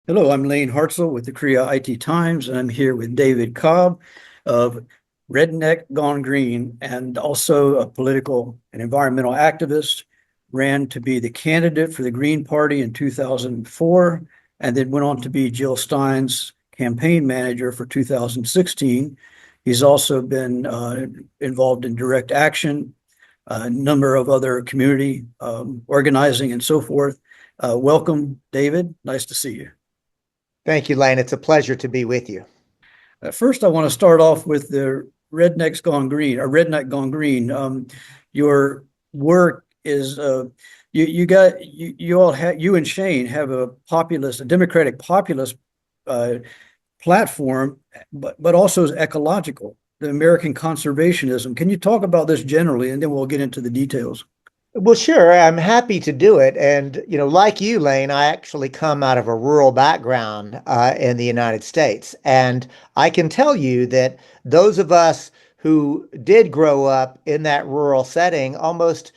Hello, I'm Layne Hartsell with the Korea IT Times, and I'm here with David Cobb of Redneck Gone Green, and also a political and environmental activist. Ran to be the candidate for the Green Party in 2004, and then went on to be Jill Stein's campaign manager for 2016. He's also been involved in direct action, a number of other community organizing, and so forth. Welcome, David. Nice to see you. Thank you, Layne. It's a pleasure to be with you. First, I want to start off with the Rednecks Gone Green, or Redneck Gone Green. Your work is you and Shane have a democratic populist uh, platform, but also is ecological, the American conservationism. Can you talk about this generally, and then we'll get into the details? Well, sure, I'm happy to do it. And, like you, Layne, I actually come out of a rural background in the United States. And I can tell you that those of us who did grow up in that rural setting, almost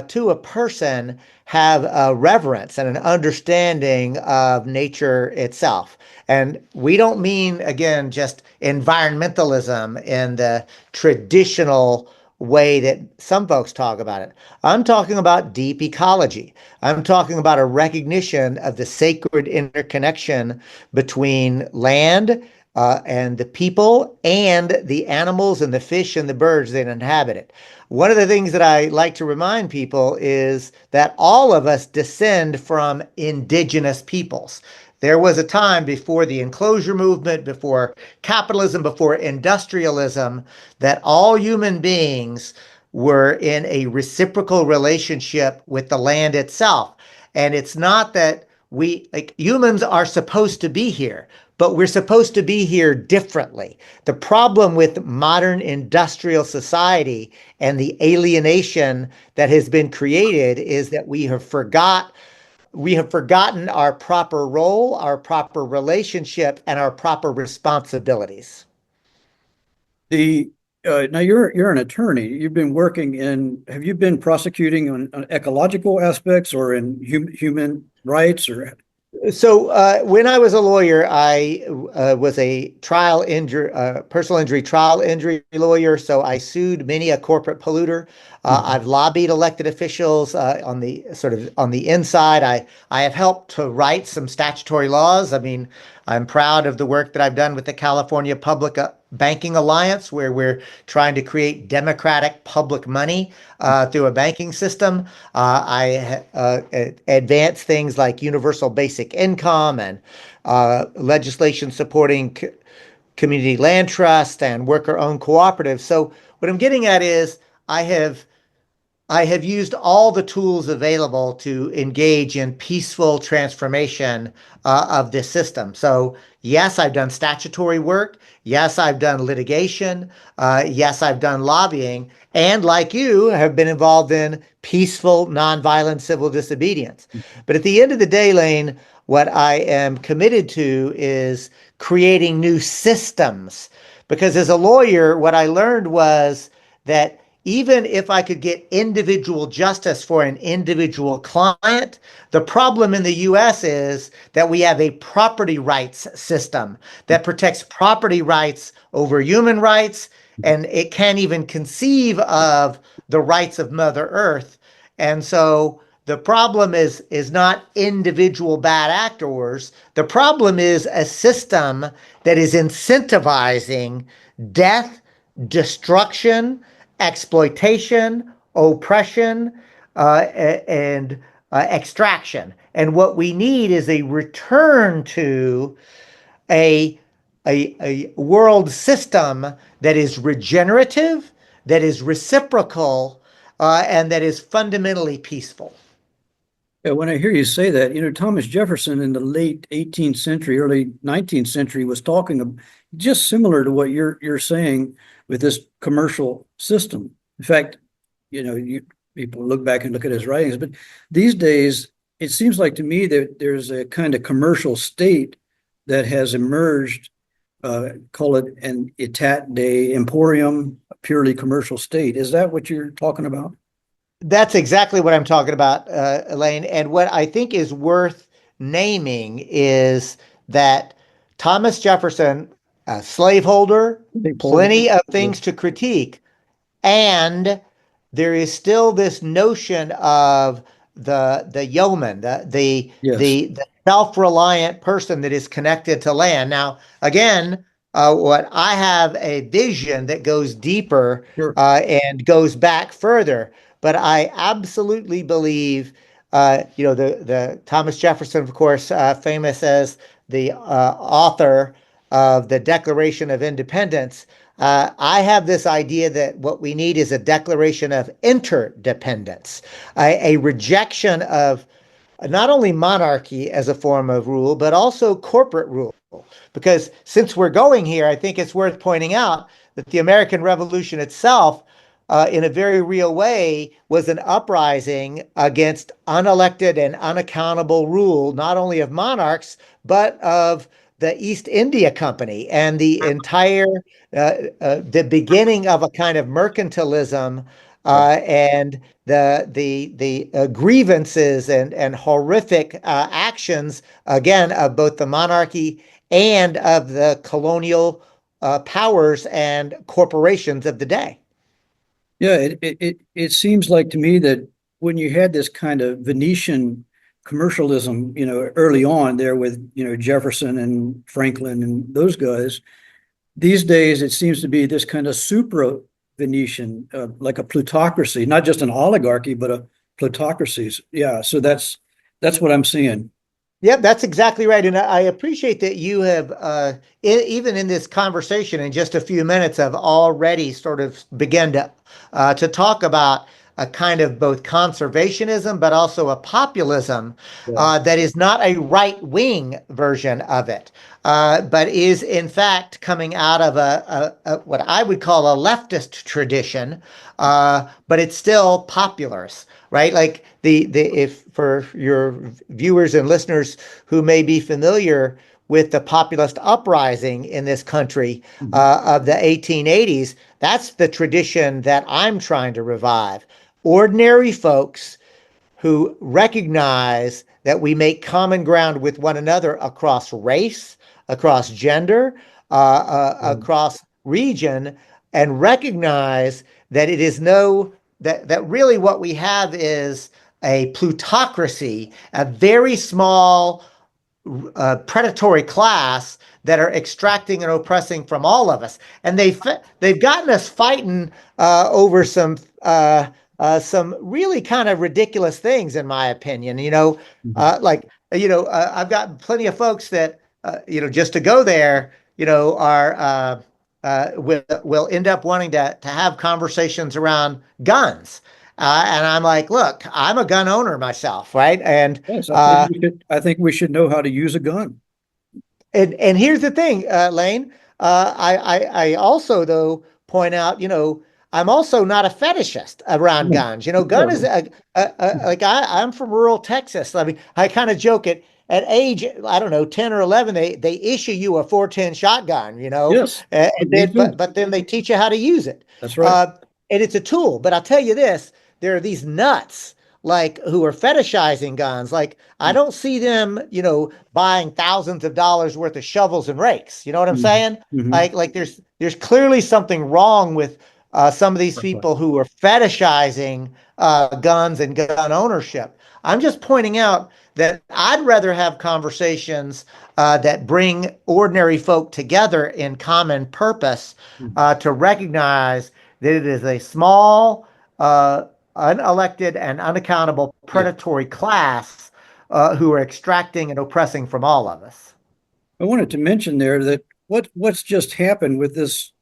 to a person, have a reverence and an understanding of nature itself. And we don't mean, again, just environmentalism in the traditional way that some folks talk about it. I'm talking about deep ecology. I'm talking about a recognition of the sacred interconnection between land and the people and the animals and the fish and the birds that inhabit it. One of the things that I like to remind people is that all of us descend from indigenous peoples. There was a time before the enclosure movement, before capitalism, before industrialism, that all human beings were in a reciprocal relationship with the land itself. And it's not that humans are supposed to be here, but we're supposed to be here differently. The problem with modern industrial society and the alienation that has been created is that we have forgotten our proper role, our proper relationship, and our proper responsibilities. The Now you're an attorney. You've been working in. Have you been prosecuting on ecological aspects or in human rights or? So when I was a lawyer, I was a personal injury trial injury lawyer. So I sued many a corporate polluter. I've lobbied elected officials on the sort of on the inside. I have helped to write some statutory laws. I mean, I'm proud of the work that I've done with the California Public Banking Alliance, where we're trying to create democratic public money through a banking system. I advance things like universal basic income and legislation supporting community land trust and worker-owned cooperatives. So what I'm getting at is I have I have used all the tools available to engage in peaceful transformation of this system. So, yes, I've done statutory work. Yes, I've done litigation. Yes, I've done lobbying. And like you, have been involved in peaceful, nonviolent civil disobedience. But at the end of the day, Layne, what I am committed to is creating new systems. Because as a lawyer, what I learned was that even if I could get individual justice for an individual client, the problem in the US is that we have a property rights system that protects property rights over human rights, and it can't even conceive of the rights of Mother Earth. And so the problem is not individual bad actors. The problem is a system that is incentivizing death, destruction, exploitation, oppression, and extraction. And what we need is a return to a, a world system that is regenerative, that is reciprocal, and that is fundamentally peaceful. Yeah, when I hear you say that, Thomas Jefferson in the late 18th century, early 19th century was talking just similar to what you're saying with this commercial system. In fact, people look back and look at his writings, but these days it seems like to me that there's a kind of commercial state that has emerged. Call it an etat de emporium, a purely commercial state. Is that what you're talking about? That's exactly what I'm talking about, Elaine. And what I think is worth naming is that Thomas Jefferson, a slaveholder, Big Paul. plenty of Yeah. things to critique, and there is still this notion of the yeoman, Yes. the self-reliant person that is connected to land. Now, again, what I have a vision that goes deeper Sure. and goes back further, but I absolutely believe, the Thomas Jefferson, of course, famous as the author of the Declaration of Independence. I have this idea that what we need is a declaration of interdependence, a rejection of not only monarchy as a form of rule, but also corporate rule. Because since we're going here, I think it's worth pointing out that the American Revolution itself, in a very real way, was an uprising against unelected and unaccountable rule, not only of monarchs, but of the East India Company and the entire, the beginning of a kind of mercantilism Right. and the grievances and horrific actions again of both the monarchy and of the colonial powers and corporations of the day. Yeah, it seems like to me that when you had this kind of Venetian commercialism, early on there with, Jefferson and Franklin and those guys, these days it seems to be this kind of supra Venetian, like a plutocracy, not just an oligarchy, but a plutocracy. Yeah, so that's what I'm seeing. Yep, that's exactly right. And I appreciate that you have, even in this conversation in just a few minutes, have already sort of begun to talk about a kind of both conservationism, but also a populism Yeah. that is not a right wing version of it, but is in fact coming out of what I would call a leftist tradition, but it's still populist, right? Like the if for your viewers and listeners who may be familiar with the populist uprising in this country Mhm. of the 1880s, that's the tradition that I'm trying to revive. Ordinary folks who recognize that we make common ground with one another across race, across gender, across region, and recognize that it is that really what we have is a plutocracy, a very small predatory class that are extracting and oppressing from all of us, and they've gotten us fighting over some really kind of ridiculous things, in my opinion. Mhm. I've got plenty of folks that just to go there, are will end up wanting to have conversations around guns. And I'm like, look, I'm a gun owner myself, right? And Yes, uh, I think we should know how to use a gun. and here's the thing, Layne. I also though point out, I'm also not a fetishist around No, guns. Gun is no. like I'm from rural Texas. I mean, I kind of joke at age, I don't know, 10 or 11, they issue you a 410 shotgun, Yes, and me then too. but then they teach you how to use it. That's right. Uh, and it's a tool. But I'll tell you this, there are these nuts like who are fetishizing guns. Like I don't see them, buying thousands of dollars worth of shovels and rakes. You know what I'm Mhm. saying? Mhm. Like there's clearly something wrong with some of these Right. people who are fetishizing guns and gun ownership. I'm just pointing out that I'd rather have conversations that bring ordinary folk together in common purpose Mhm. to recognize that it is a small, unelected, and unaccountable Yeah. predatory class who are extracting and oppressing from all of us. I wanted to mention there that what's just happened with this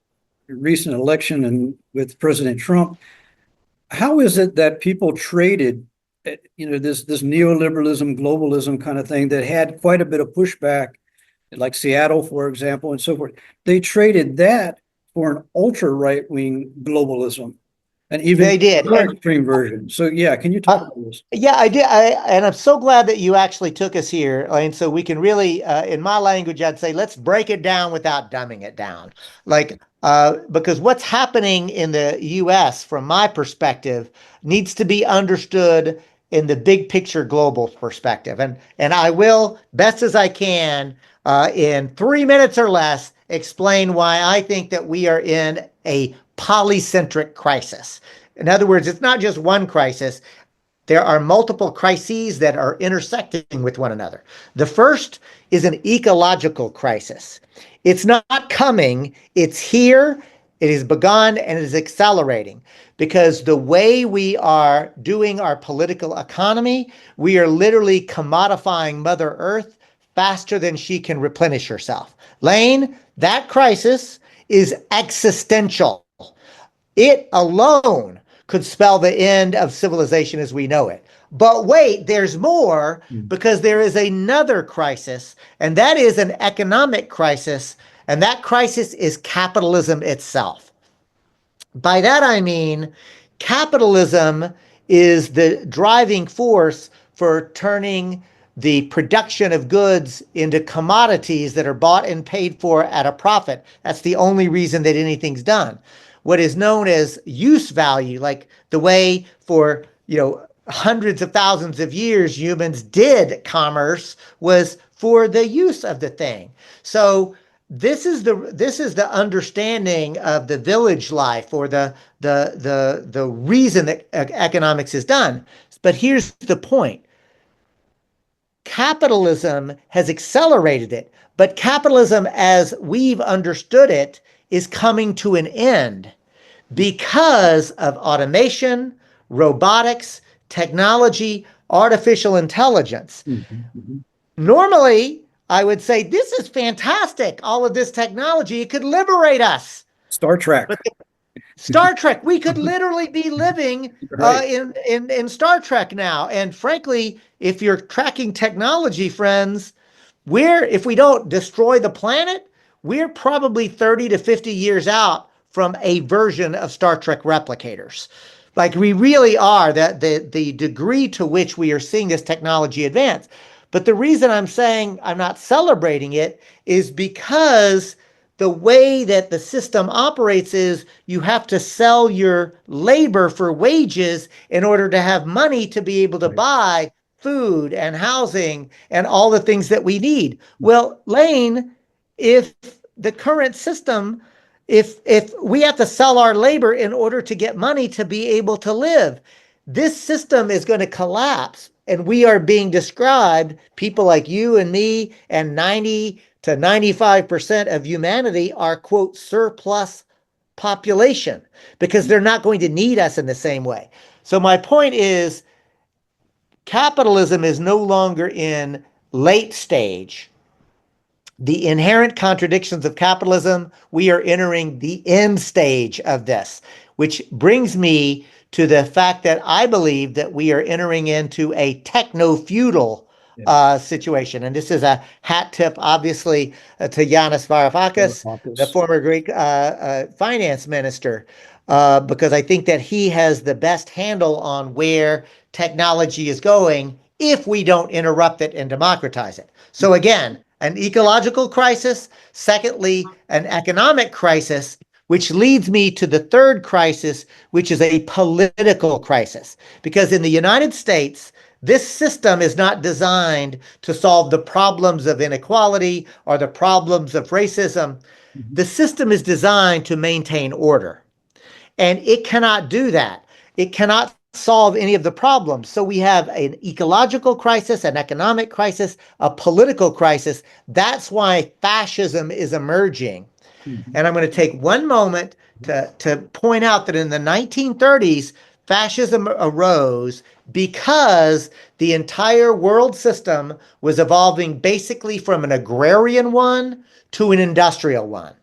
recent election and with President Trump, how is it that people traded, this neoliberalism, globalism kind of thing that had quite a bit of pushback, like Seattle, for example, and so forth. They traded that for an ultra right wing globalism, and even They did. more And extreme version. So yeah, can you talk uh, about this? yeah, I did. And I'm so glad that you actually took us here. And so we can really, in my language, I'd say, let's break it down without dumbing it down. Because what's happening in the US, from my perspective, needs to be understood in the big picture global perspective. And I will, best as I can, in 3 minutes or less, explain why I think that we are in a polycentric crisis. In other words, it's not just one crisis. There are multiple crises that are intersecting with one another. The first is an ecological crisis. It's not coming, it's here, it has begun, and it is accelerating because the way we are doing our political economy, we are literally commodifying Mother Earth faster than she can replenish herself. Layne, that crisis is existential. It alone could spell the end of civilization as we know it. But wait, there's more, because there is another crisis, and that is an economic crisis, and that crisis is capitalism itself. By that I mean capitalism is the driving force for turning the production of goods into commodities that are bought and paid for at a profit. That's the only reason that anything's done. What is known as use value, like the way for, hundreds of thousands of years humans did commerce, was for the use of the thing. So this is the understanding of the village life, or the reason that economics is done. But here's the point. Capitalism has accelerated it, but capitalism as we've understood it is coming to an end because of automation, robotics, technology, artificial intelligence. Normally, I would say this is fantastic. All of this technology, it could liberate us. Star Trek. But Star Trek, we could literally be living in Star Trek now. And frankly, if you're tracking technology, friends, if we don't destroy the planet, we're probably 30 to 50 years out from a version of Star Trek replicators. Like, we really are, that the degree to which we are seeing this technology advance. But the reason I'm saying I'm not celebrating it is because the way that the system operates is you have to sell your labor for wages in order to have money to be able to buy food and housing and all the things that we need. Well, Layne, if the current system, if we have to sell our labor in order to get money to be able to live, this system is going to collapse. And we are being described, people like you and me, and 90 to 95% of humanity are, quote, surplus population, because they're not going to need us in the same way. So my point is, capitalism is no longer in late stage. The inherent contradictions of capitalism, we are entering the end stage of this, which brings me to the fact that I believe that we are entering into a techno-feudal situation. And this is a hat tip, obviously, to Yanis Varoufakis, the former Greek finance minister, because I think that he has the best handle on where technology is going if we don't interrupt it and democratize it. So again, an ecological crisis, secondly, an economic crisis, which leads me to the third crisis, which is a political crisis. Because in the United States, this system is not designed to solve the problems of inequality or the problems of racism. The system is designed to maintain order. And it cannot do that. It cannot solve any of the problems. So we have an ecological crisis, an economic crisis, a political crisis. That's why fascism is emerging. And I'm going to take one moment to point out that in the 1930s, fascism arose because the entire world system was evolving basically from an agrarian one to an industrial one.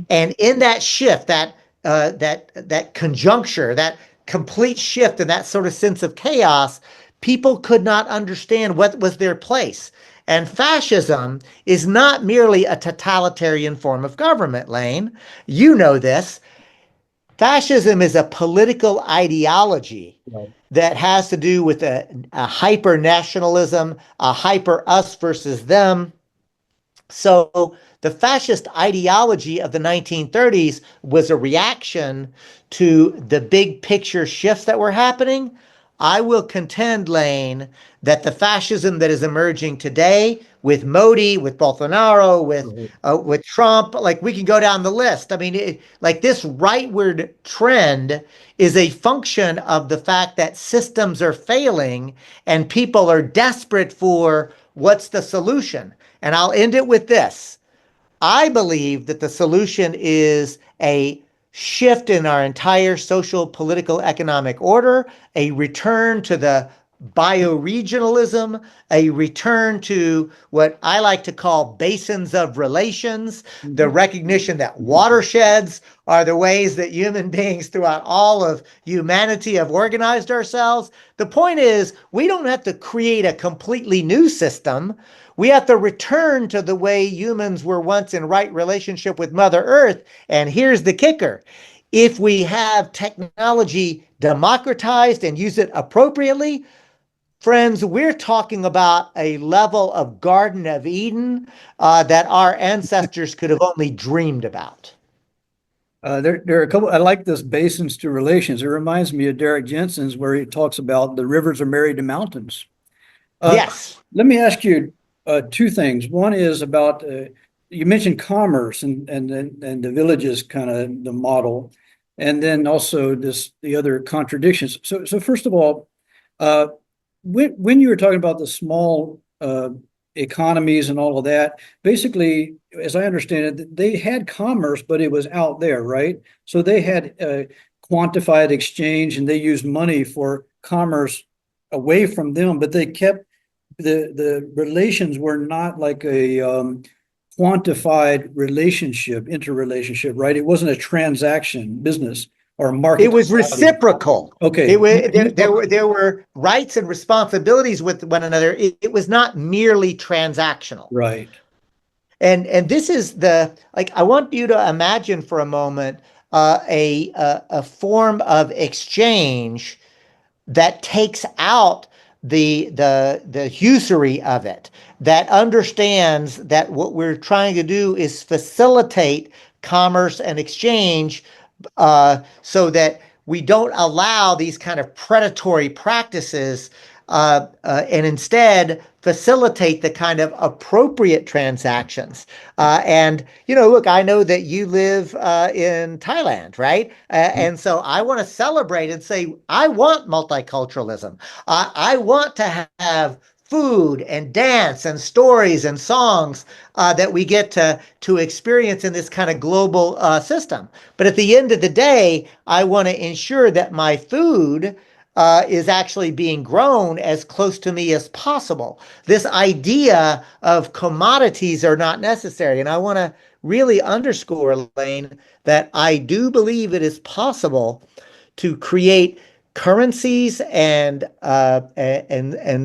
And in that shift, that conjuncture, that complete shift and that sort of sense of chaos, people could not understand what was their place. And fascism is not merely a totalitarian form of government, Layne. You know this. Fascism is a political ideology that has to do with a hyper-nationalism, a hyper-us versus them. So the fascist ideology of the 1930s was a reaction to the big picture shifts that were happening. I will contend, Layne, that the fascism that is emerging today with Modi, with Bolsonaro, with Trump, like we can go down the list. I mean, like this rightward trend is a function of the fact that systems are failing and people are desperate for what's the solution. And I'll end it with this. I believe that the solution is a shift in our entire social, political, economic order, a return to the bioregionalism, a return to what I like to call basins of relations, the recognition that watersheds are the ways that human beings throughout all of humanity have organized ourselves. The point is, we don't have to create a completely new system. We have to return to the way humans were once in right relationship with Mother Earth. And here's the kicker. If we have technology democratized and use it appropriately, friends, we're talking about a level of Garden of Eden that our ancestors could have only dreamed about. There are a couple, I like this basins to relations. It reminds me of Derek Jensen's where he talks about the rivers are married to mountains. Yes. Let me ask you two things. One is about you mentioned commerce and the villages kind of the model, and then also the other contradictions. So first of all, uh, when you were talking about the small economies and all of that, basically, as I understand it, they had commerce, but it was out there, right? So they had quantified exchange and they used money for commerce away from them, but they kept the relations were not like a quantified relationship, interrelationship, right? It wasn't a transaction business or market. It was reciprocal. Okay. There were rights and responsibilities with one another. It was not merely transactional. Right. And this is the like I want you to imagine for a moment a form of exchange that takes out the usury of it, that understands that what we're trying to do is facilitate commerce and exchange so that we don't allow these kind of predatory practices and instead facilitate the kind of appropriate transactions. And, you know, look, I know that you live in Thailand, right? And so I want to celebrate and say, I want multiculturalism. I want to have food and dance and stories and songs that we get to experience in this kind of global system. But at the end of the day, I want to ensure that my food is actually being grown as close to me as possible. This idea of commodities are not necessary. And I want to really underscore, Layne, that I do believe it is possible to create currencies and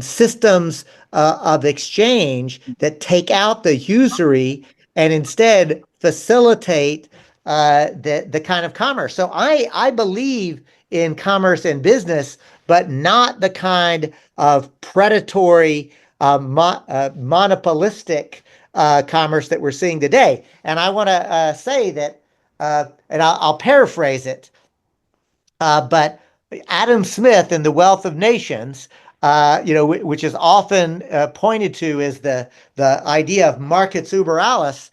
systems of exchange that take out the usury and instead facilitate the kind of commerce. So I believe in commerce and business, but not the kind of predatory, monopolistic commerce that we're seeing today. And I want to say that, and I'll paraphrase it, but Adam Smith in The Wealth of Nations, which is often pointed to as the idea of markets uber alles,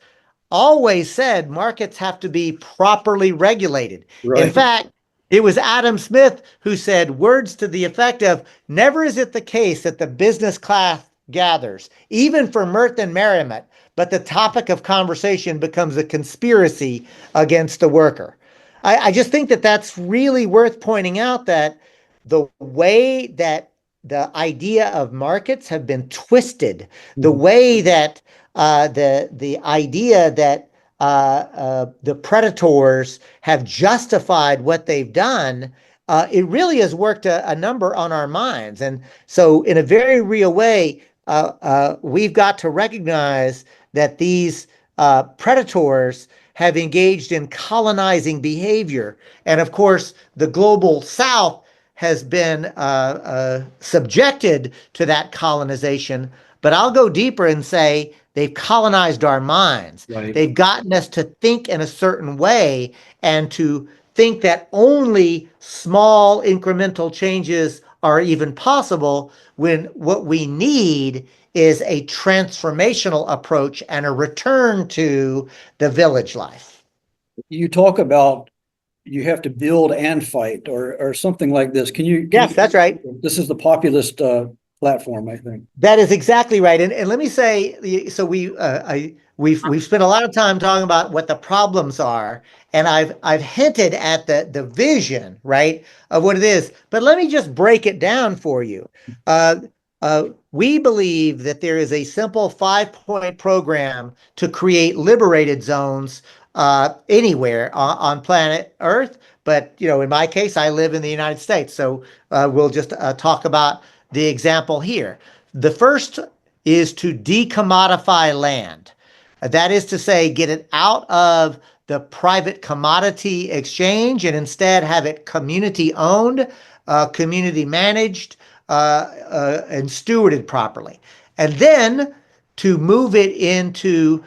always said markets have to be properly regulated. In Right. fact, it was Adam Smith who said words to the effect of, never is it the case that the business class gathers, even for mirth and merriment, but the topic of conversation becomes a conspiracy against the worker. I just think that that's really worth pointing out, that the way that the idea of markets have been twisted, the way that the idea that the predators have justified what they've done, it really has worked a number on our minds. And so, in a very real way, we've got to recognize that these predators have engaged in colonizing behavior. And of course, the global South has been subjected to that colonization. But I'll go deeper and say they've colonized our minds. Right. They've gotten us to think in a certain way and to think that only small incremental changes are even possible when what we need is a transformational approach and a return to the village life. You talk about you have to build and fight or something like this. Can you Yes, that's right. this is the populist platform, I think. That is exactly right. And let me say, so we've spent a lot of time talking about what the problems are, and I've hinted at the vision, right, of what it is. But let me just break it down for you. Uh, we believe that there is a simple 5-point program to create liberated zones anywhere on planet Earth. But in my case, I live in the United States, so we'll just talk about the example here. The first is to decommodify land. That is to say, get it out of the private commodity exchange and instead have it community owned, community managed, and stewarded properly. And then to move it into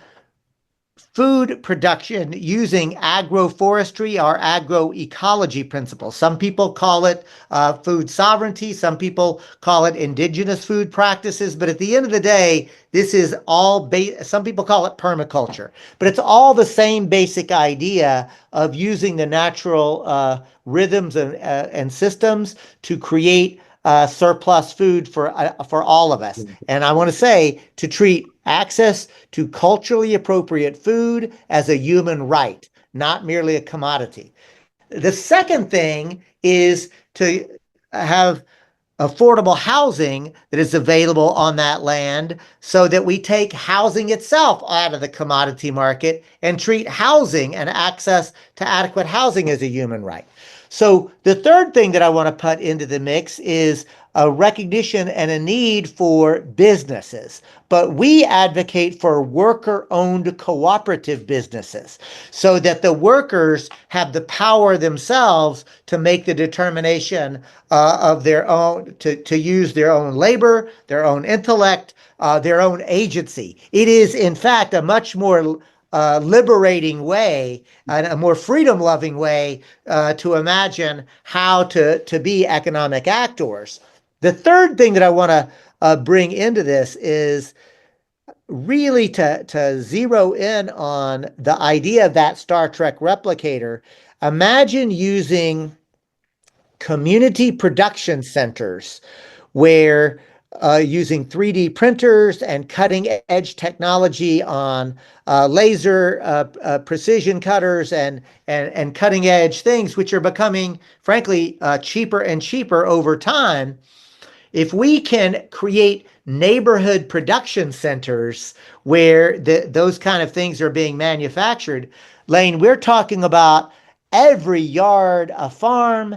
food production using agroforestry or agroecology principles. Some people call it food sovereignty. Some people call it indigenous food practices. But at the end of the day, this is all some people call it permaculture, but it's all the same basic idea of using the natural rhythms and systems to create surplus food for all of us. And I want to say to treat access to culturally appropriate food as a human right, not merely a commodity. The second thing is to have affordable housing that is available on that land so that we take housing itself out of the commodity market and treat housing and access to adequate housing as a human right. So the third thing that I want to put into the mix is a recognition and a need for businesses. But we advocate for worker-owned cooperative businesses so that the workers have the power themselves to make the determination of their own, to use their own labor, their own intellect, their own agency. It is, in fact, a much more liberating way and a more freedom-loving way to imagine how to be economic actors. The third thing that I want to bring into this is really to zero in on the idea of that Star Trek replicator. Imagine using community production centers where using 3D printers and cutting edge technology on laser precision cutters and cutting edge things, which are becoming, frankly, cheaper and cheaper over time. If we can create neighborhood production centers where those kind of things are being manufactured, Layne, we're talking about every yard a farm,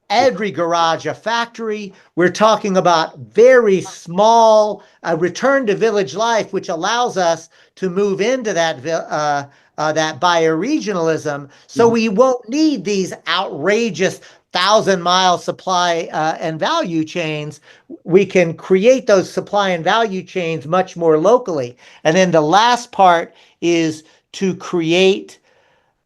every garage a factory. We're talking about very small return to village life, which allows us to move into that bioregionalism. So we won't need these outrageous 1,000-mile supply and value chains. We can create those supply and value chains much more locally. And then the last part is to create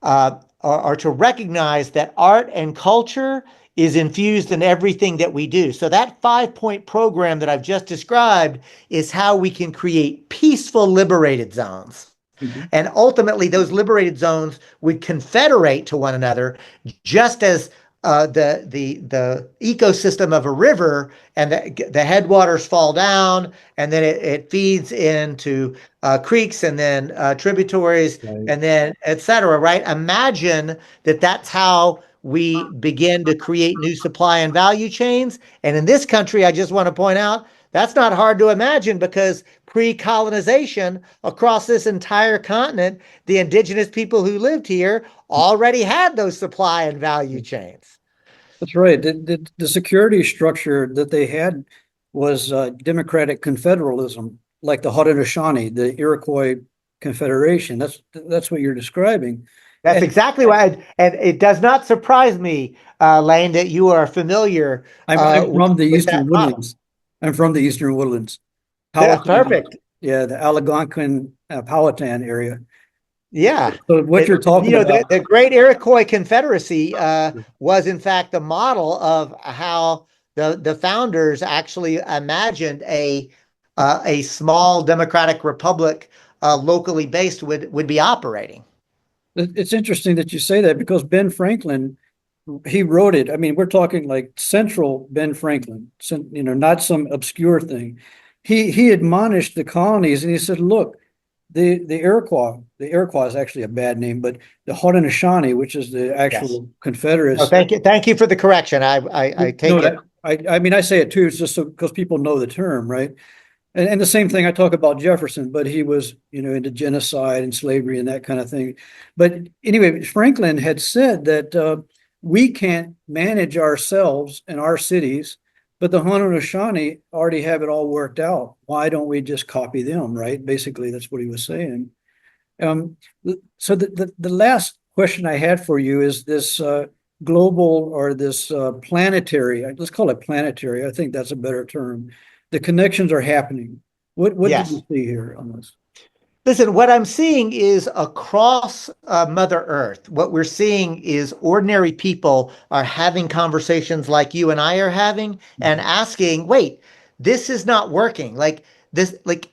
or to recognize that art and culture is infused in everything that we do. So that 5-point program that I've just described is how we can create peaceful, liberated zones. Mhm. And ultimately, those liberated zones would confederate to one another, just as the ecosystem of a river and the headwaters fall down, and then it feeds into creeks and then tributaries, Right. and then et cetera, right? Imagine that that's how we begin to create new supply and value chains. And in this country, I just want to point out, that's not hard to imagine because pre-colonization across this entire continent, the indigenous people who lived here already had those supply and value chains. That's right. The security structure that they had was democratic confederalism, like the Haudenosaunee, the Iroquois Confederation. That's what you're describing. That's And exactly right. And it does not surprise me, Layne, that you are familiar I'm from the with that Eastern model. Woodlands. I'm from the Eastern Woodlands. Yeah, Powhatan, perfect. yeah, the Algonquin Powhatan area. Yeah. So what you're talking about, The great Iroquois Confederacy was in fact the model of how the founders actually imagined a small democratic republic locally based would be operating. it's interesting that you say that because Ben Franklin, he wrote it. I mean, we're talking like central Ben Franklin, not some obscure thing. He admonished the colonies and he said, look, the Iroquois is actually a bad name, but the Haudenosaunee, which is the Yes. actual No, Confederates. thank you for the correction. I take No, it. I mean, I say it too, it's just so because people know the term, right? And the same thing I talk about Jefferson, but he was, into genocide and slavery and that kind of thing. But anyway, Franklin had said that we can't manage ourselves and our cities, but the Haudenosaunee already have it all worked out. Why don't we just copy them, right? Basically, that's what he was saying. Um, so the last question I had for you is this global or this planetary, let's call it planetary. I think that's a better term. The connections are happening. What did you Yes. see here on this? Listen, what I'm seeing is across Mother Earth, what we're seeing is ordinary people are having conversations like you and I are having and asking, wait, this is not working. Like this, like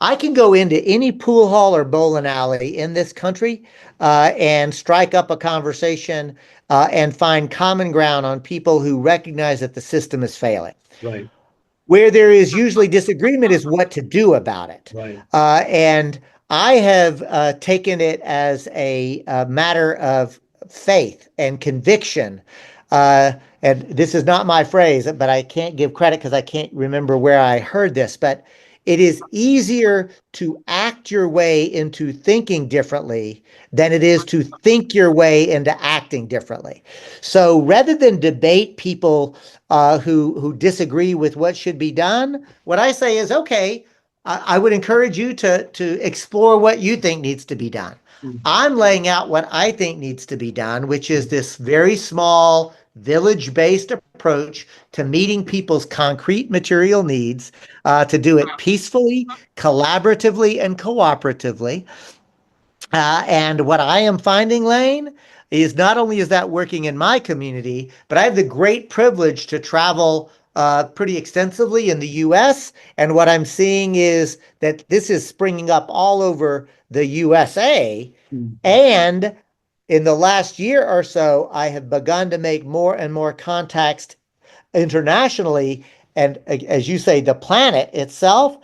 I can go into any pool hall or bowling alley in this country and strike up a conversation and find common ground on people who recognize that the system is failing. Right, Where there is usually disagreement is what to do about it. right. And I have taken it as a matter of faith and conviction. And this is not my phrase, but I can't give credit because I can't remember where I heard this. But it is easier to act your way into thinking differently than it is to think your way into acting differently. So rather than debate people who disagree with what should be done, what I say is, okay, I would encourage you to explore what you think needs to be done. Mhm. I'm laying out what I think needs to be done, which is this very small village-based approach to meeting people's concrete material needs, to do it peacefully, collaboratively, and cooperatively. And what I am finding, Layne, is not only is that working in my community, but I have the great privilege to travel pretty extensively in the US. And what I'm seeing is that this is springing up all over the USA. Mhm. And in the last year or so, I have begun to make more and more contacts internationally, and as you say, the planet itself,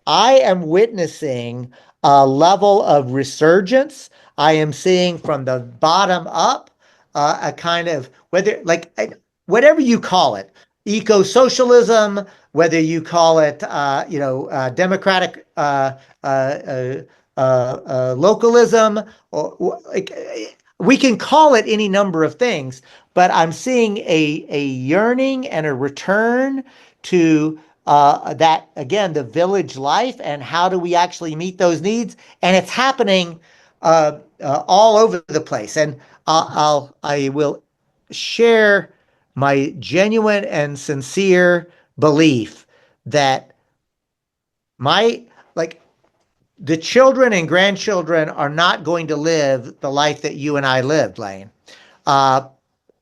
I am witnessing a level of resurgence. I am seeing from the bottom up a kind of whatever you call it, eco-socialism, whether you call it democratic localism, or like we can call it any number of things, but I'm seeing a yearning and a return to that again, the village life and how do we actually meet those needs, and it's happening all over the place. And I will share my genuine and sincere belief that my like the children and grandchildren are not going to live the life that you and I lived, Layne. Uh,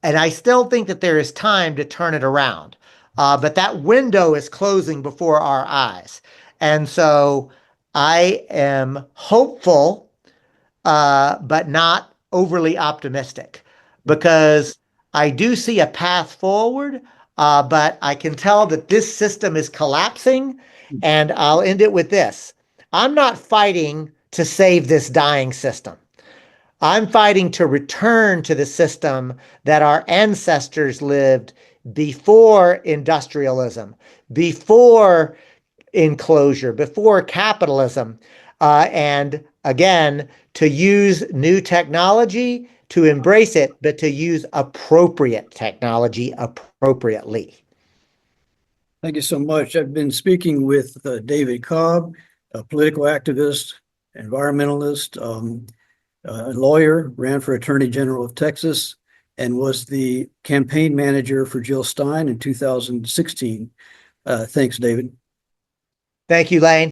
and I still think that there is time to turn it around. But that window is closing before our eyes. And so I am hopeful, but not overly optimistic because I do see a path forward, but I can tell that this system is collapsing. And I'll end it with this. I'm not fighting to save this dying system. I'm fighting to return to the system that our ancestors lived before industrialism, before enclosure, before capitalism. And again, to use new technology, to embrace it, but to use appropriate technology appropriately. Thank you so much. I've been speaking with David Cobb, a political activist, environmentalist, a lawyer, ran for Attorney General of Texas, and was the campaign manager for Jill Stein in 2016. Thanks, David. Thank you, Layne.